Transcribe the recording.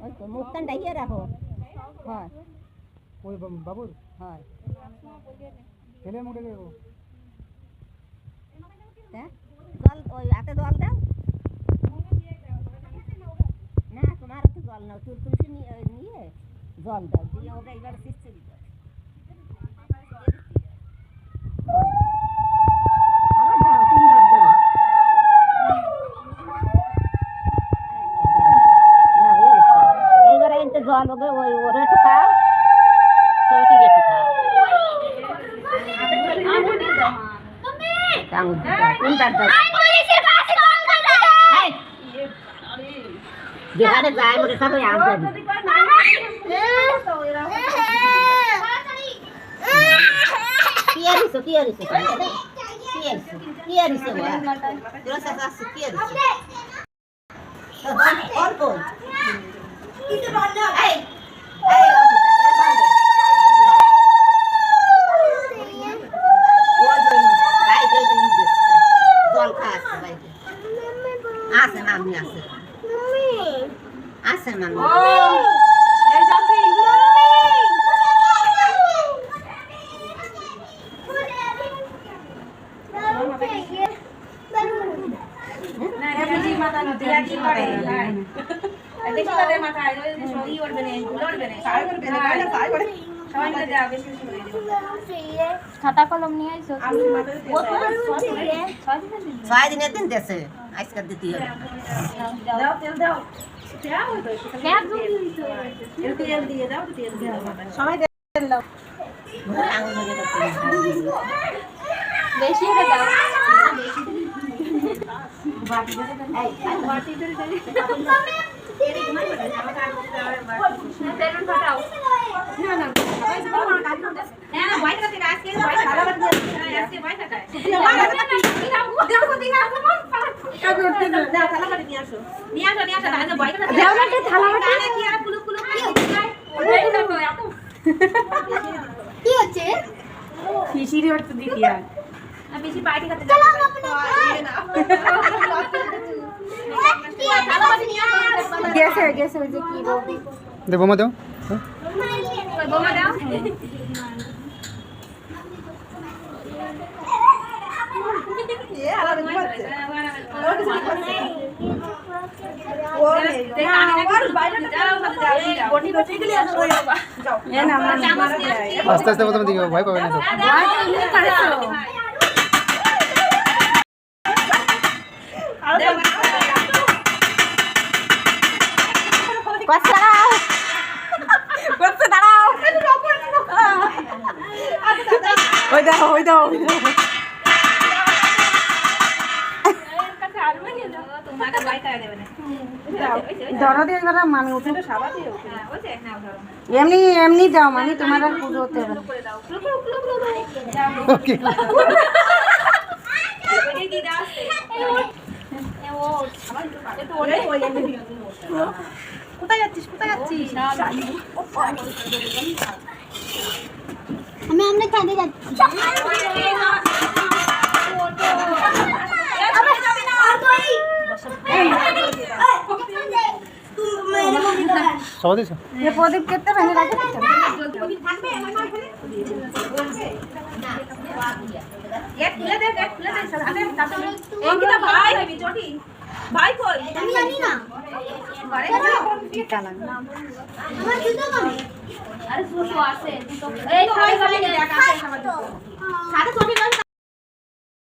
ওই তো মুখখান ডাইয়ে রাখো হয় ওই বাবুর হয় ছেলে মুখে দেবো হ্যাঁ জল ওই হাতে জল দাও না তোমার তো জল নাও তুলসী নিয়ে জল দাও দিয়ে ওটা এবার সিস্টেম দাও আবার দাও তিনবার দাও না এইবার এতে জল ওকে ওই ওরে একটু খাও সবটি একটু খাও যেখানে যায় মোটে সবাই আনতে কি আরিস জল খাওয়াচ্ছে বাইরে আছে মামি আছে আছে মামি খাতা কলম নিয়ে আইছো 6 দিনের দিন দেশে আজকাল দিতে হবে দাও তেল দাও তেল দিয়ে দাও তেল দিয়ে সবাই তেল দাও বেশি করে দাও বাটি ধরে ফাটাও না না বাইরে থেকে আজকে বাইরে খারাপ দিয়ে আজকে বাইরে খায় কি হচ্ছে খিচুড়ি একটু দিতি আর বেশি পার্টি করতে গেছে গেছে ওই যে কি দে বোমা দাও বোমা দাও আস্তে আস্তে প্রথমে দিকে ভয় পাবে না তো ওই দাও ওই দাও ধরো দিয়ে এবার মানে উঠে এমনি এমনি যাও মানে তোমার আর পুজো হতে হবে কোথায় যাচ্ছিস কোথায় যাচ্ছিস আমি আমরা কাঁদে যাচ্ছি প্রদীপ কেটে ভেঙে রাখে ভাই কই আমি জানি না আরে সুসু আছে এই খাই গলে দেখ আছে